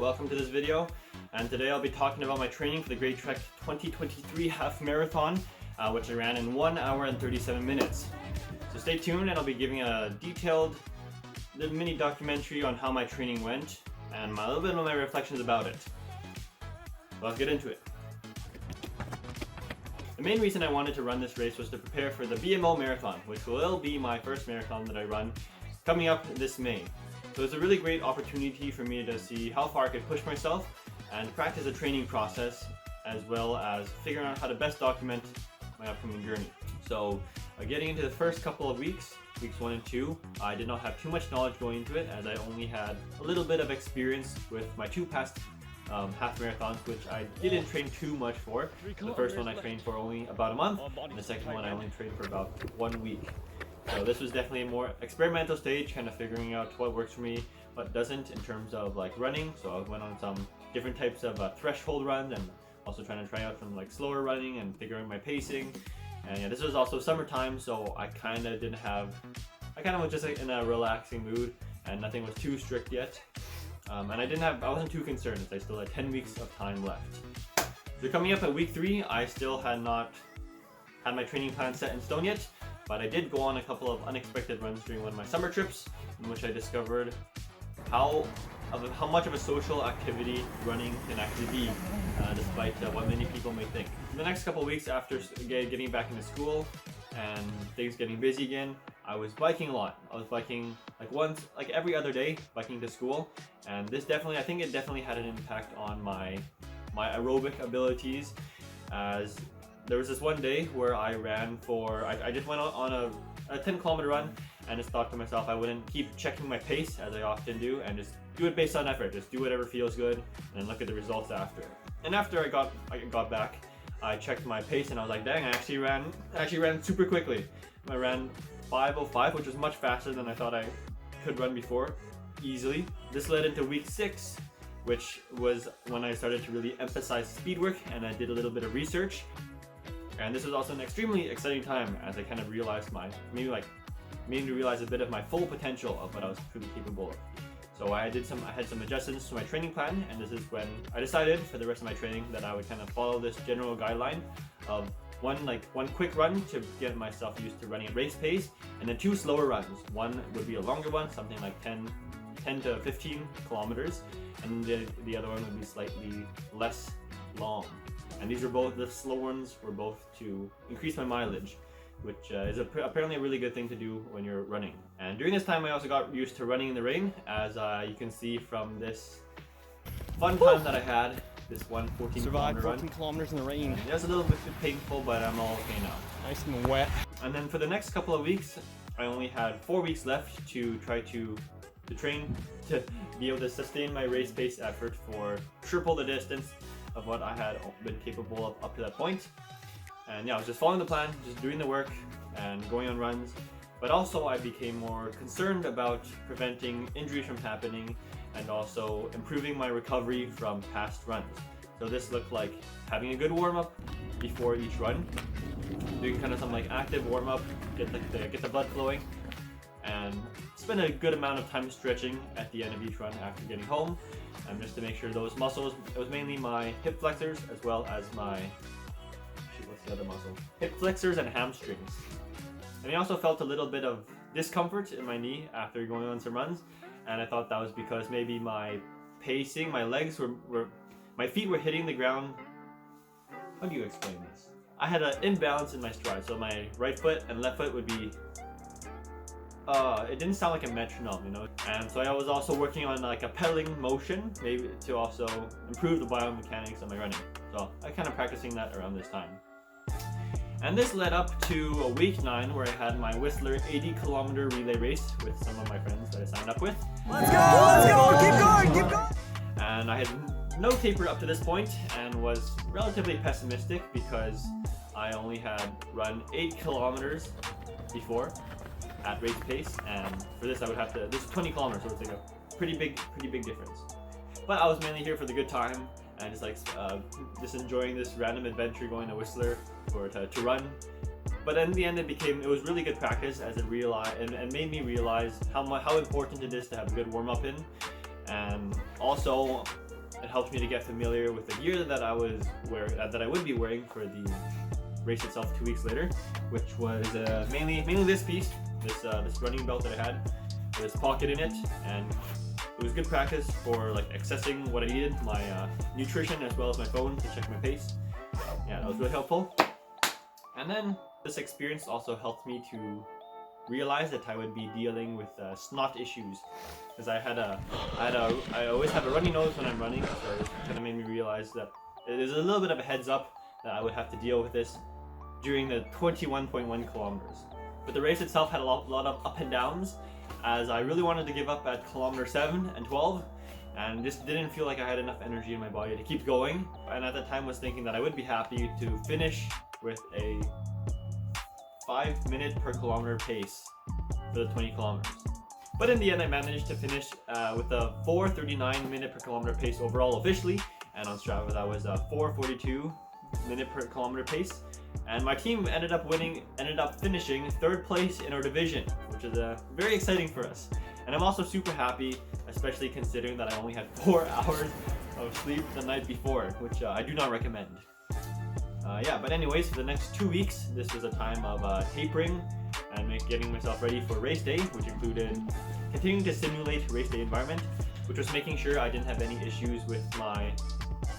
welcome to this video, and today I'll be talking about my training for the Great Trek 2023 Half Marathon, which I ran in 1 hour and 37 minutes. So stay tuned and I'll be giving a detailed mini documentary on how my training went and a little bit of my reflections about it. So let's get into it. The main reason I wanted to run this race was to prepare for the BMO Marathon, which will be my first marathon that I run coming up this May. So it's a really great opportunity for me to see how far I could push myself and practice the training process, as well as figuring out how to best document my upcoming journey. So getting into the first couple of weeks 1 and 2, I did not have too much knowledge going into it, as I only had a little bit of experience with my 2 past half marathons, which I didn't train too much for. The first one I trained for only about a month, and the second one I only trained for about 1 week. So this was definitely a more experimental stage, kind of figuring out what works for me, what doesn't in terms of like running. So I went on some different types of threshold runs, and also trying to try out some like slower running and figuring my pacing. And yeah, this was also summertime, so I kind of was just like in a relaxing mood, and nothing was too strict yet. And I wasn't too concerned, as I still had 10 weeks of time left. So coming up at week 3, I still had not had my training plan set in stone yet, but I did go on a couple of unexpected runs during one of my summer trips, in which I discovered how much of a social activity running can actually be, despite what many people may think. In the next couple of weeks after getting back into school and things getting busy again, I was biking a lot. I was biking like every other day, biking to school, and I think it definitely had an impact on my aerobic abilities, as there was this one day where I ran I just went on a 10-kilometer run, and just thought to myself I wouldn't keep checking my pace as I often do, and just do it based on effort. Just do whatever feels good, and then look at the results after. And after I got back, I checked my pace, and I was like, dang, I actually ran super quickly. I ran 5:05, which was much faster than I thought I could run before, easily. This led into week 6, which was when I started to really emphasize speed work, and I did a little bit of research. And this was also an extremely exciting time, as I kind of realized made me realize a bit of my full potential of what I was truly capable of. So I had some adjustments to my training plan, and this is when I decided for the rest of my training that I would kind of follow this general guideline of one quick run to get myself used to running at race pace, and then 2 slower runs. One would be a longer one, something like 10 to 15 kilometers, and the other one would be slightly less long. And the slow ones were both to increase my mileage, which is apparently a really good thing to do when you're running. And during this time I also got used to running in the rain, as you can see from this fun time that I had, this 14 Survived kilometer 14 kilometers in the rain. It was a little bit painful, but I'm all okay now. Nice and wet. And then for the next couple of weeks, I only had 4 weeks left to try to train to be able to sustain my race pace effort for triple the distance of what I had been capable of up to that point. And yeah, I was just following the plan, just doing the work and going on runs. But also I became more concerned about preventing injuries from happening, and also improving my recovery from past runs. So this looked like having a good warm-up before each run, doing kind of some like active warm-up, get the blood flowing, and spend a good amount of time stretching at the end of each run after getting home, and just to make sure those muscles, it was mainly my hip flexors as well as my, what's the other muscle? Hip flexors and hamstrings. And I also felt a little bit of discomfort in my knee after going on some runs, and I thought that was because maybe my pacing, my legs my feet were hitting the ground. How do you explain this? I had an imbalance in my stride, so my right foot and left foot would be it didn't sound like a metronome, you know. And so I was also working on like a pedaling motion, maybe to also improve the biomechanics of my running. So I kind of practicing that around this time. And this led up to week 9, where I had my Whistler 80-kilometer relay race with some of my friends that I signed up with. Let's go, keep going. And I had no taper up to this point, and was relatively pessimistic because I only had run 8 kilometers before at race pace, and for this I would have to, this is 20 kilometers, so it's like a pretty big difference. But I was mainly here for the good time, and just enjoying this random adventure going to Whistler to run. But in the end, it was really good practice, as it made me realize how important it is to have a good warm up in, and also It helped me to get familiar with the gear that I would be wearing for the race itself 2 weeks later, which was mainly this piece, this running belt that I had. This pocket in it, and it was good practice for like accessing what I needed, my nutrition as well as my phone to check my pace. Yeah, that was really helpful. And then this experience also helped me to realize that I would be dealing with snot issues, because I always have a runny nose when I'm running, so it kind of made me realize that there's a little bit of a heads up that I would have to deal with this during the 21.1 kilometers. But the race itself had a lot of up and downs, as I really wanted to give up at kilometer 7 and 12, and just didn't feel like I had enough energy in my body to keep going. And at that time was thinking that I would be happy to finish with a 5 minute per kilometer pace for the 20 kilometers. But in the end I managed to finish with a 4:39 minute per kilometer pace overall officially, and on Strava that was a 4:42 minute per kilometer pace. And my team ended up finishing 3rd place in our division, which is very exciting for us. And I'm also super happy, especially considering that I only had 4 hours of sleep the night before, which I do not recommend. But anyways, for the next 2 weeks, this was a time of tapering and getting myself ready for race day, which included continuing to simulate race day environment, which was making sure I didn't have any issues with my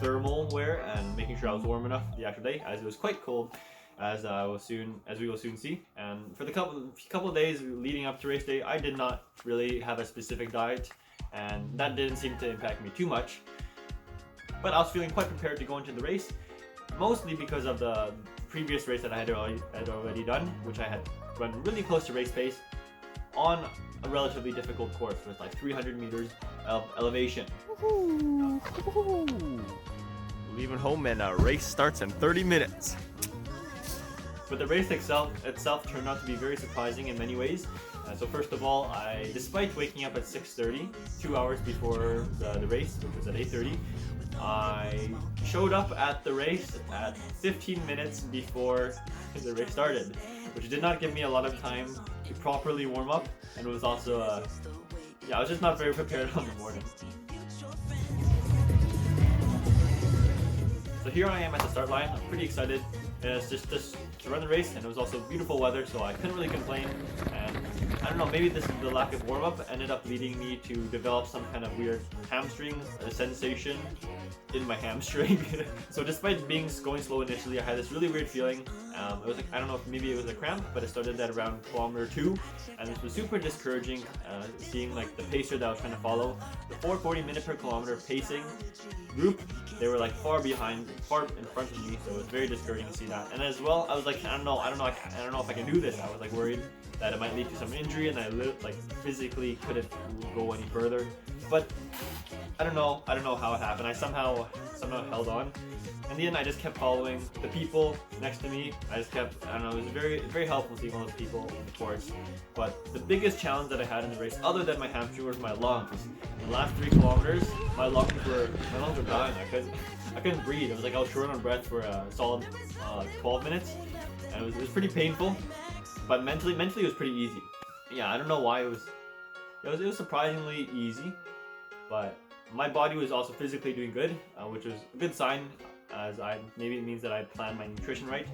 thermal wear and making sure I was warm enough the actual day, as it was quite cold, as we will soon see. And for the couple of days leading up to race day, I did not really have a specific diet, and that didn't seem to impact me too much. But I was feeling quite prepared to go into the race, mostly because of the previous race that I had already done, which I had run really close to race pace on a relatively difficult course with like 300 meters of elevation. Leaving home and a race starts in 30 minutes. But the race itself turned out to be very surprising in many ways. So first of all, despite waking up at 6:30, 2 hours before the race, which was at 8:30, I showed up at the race at 15 minutes before the race started, which did not give me a lot of time to properly warm up, and it was also I was just not very prepared on the morning. So here I am at the start line. I'm pretty excited. It's just to run the race, and it was also beautiful weather, so I couldn't really complain. And I don't know, maybe the lack of warm-up ended up leading me to develop some kind of weird hamstring sensation in my hamstring. So despite going slow initially, I had this really weird feeling. It was like, I don't know if maybe it was a cramp, but it started at around kilometer 2, and this was super discouraging, seeing like the pacer that I was trying to follow, the 4:40 minute per kilometer pacing group. They were like far in front of me, so it was very discouraging to see that. And as well, I was like, I don't know if I can do this. I was like worried that it might lead to some injury, and I physically couldn't go any further. But I don't know how it happened. I somehow held on. In the end, I just kept following the people next to me. It was very, very helpful seeing all those people on the course. But the biggest challenge that I had in the race, other than my hamstring, was my lungs. In the last 3 kilometers, my lungs were dying. I couldn't breathe. It was like I was short on breath for a solid 12 minutes, and it was pretty painful. But mentally it was pretty easy. Yeah, I don't know why it was surprisingly easy, but my body was also physically doing good, which was a good sign, as maybe it means that I planned my nutrition right.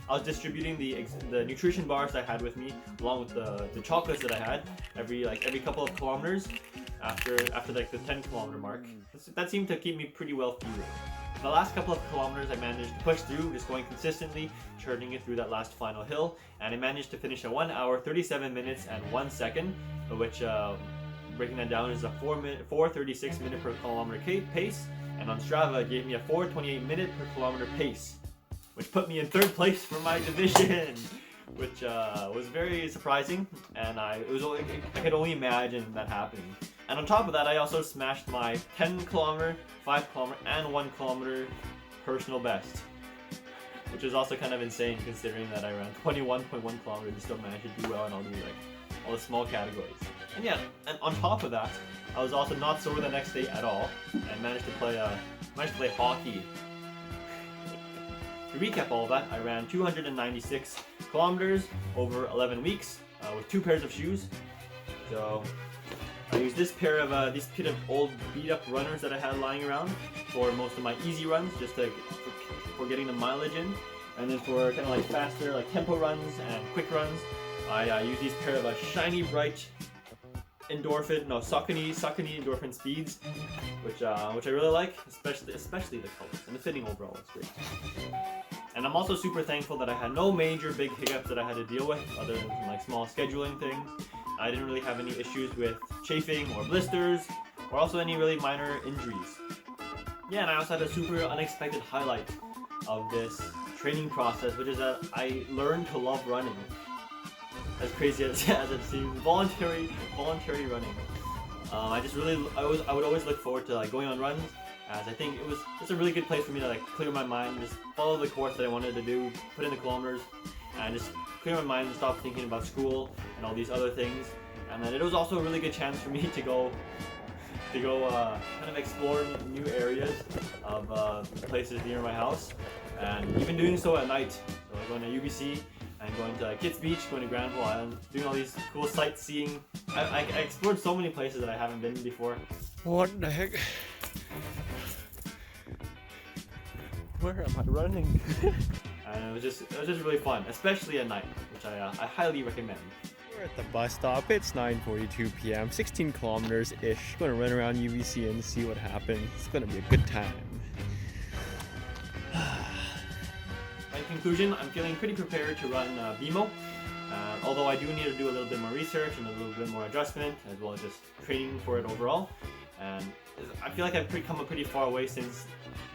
I was distributing the nutrition bars I had with me, along with the chocolates that I had every couple of kilometers after like the 10 kilometer mark. That seemed to keep me pretty well fueled. The last couple of kilometers I managed to push through, just going consistently, churning it through that last final hill, and I managed to finish at 1 hour 37 minutes and 1 second, which breaking that down is a 4:36 minute per kilometer pace, and on Strava it gave me a 4:28 minute per kilometer pace, which put me in 3rd place for my division, which was very surprising, and I could only imagine that happening. And on top of that, I also smashed my 10 kilometer, 5 kilometer, and 1 kilometer personal best, which is also kind of insane considering that I ran 21.1 kilometers and still managed to do well in all the small categories. And yeah, and on top of that, I was also not sore the next day at all, and managed to play hockey. To recap all of that, I ran 296 kilometers over 11 weeks with 2 pairs of shoes. So I use this pair of these pit of old beat up runners that I had lying around for most of my easy runs, just for getting the mileage in. And then for kind of like faster, like tempo runs and quick runs, I use these pair of shiny bright Saucony endorphin speeds, which I really like, especially the colors and the fitting overall is great. And I'm also super thankful that I had no major big hiccups that I had to deal with, other than like small scheduling things. I didn't really have any issues with chafing or blisters, or also any really minor injuries. Yeah, and I also had a super unexpected highlight of this training process, which is that I learned to love running. As crazy as it seems, voluntary running. I would always look forward to like going on runs, as I think it was just a really good place for me to like clear my mind, just follow the course that I wanted to do, put in the kilometers, and just clear my mind and stop thinking about school and all these other things. And then it was also a really good chance for me to go kind of explore new areas of places near my house, and even doing so at night. So going to UBC and going to Kitts Beach, going to Granville Island, doing all these cool sightseeing. I explored so many places that I haven't been before. What the heck? Where am I running? And it was just really fun, especially at night, which I highly recommend. We're at the bus stop. It's 9:42 p.m. 16 kilometers ish. Going to run around UBC and see what happens. It's going to be a good time. In conclusion, I'm feeling pretty prepared to run BMO, although I do need to do a little bit more research and a little bit more adjustment, as well as just training for it overall. And I feel like I've come a pretty far way since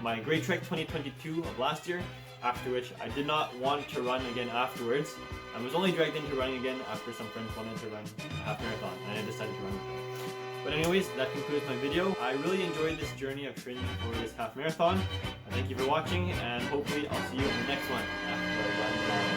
my Great Trek 2022 of last year, after which I did not want to run again afterwards. I was only dragged into running again after some friends wanted to run a half marathon, and I decided to run. But anyways, that concludes my video. I really enjoyed this journey of training for this half marathon. Thank you for watching, and hopefully I'll see you in the next one after I run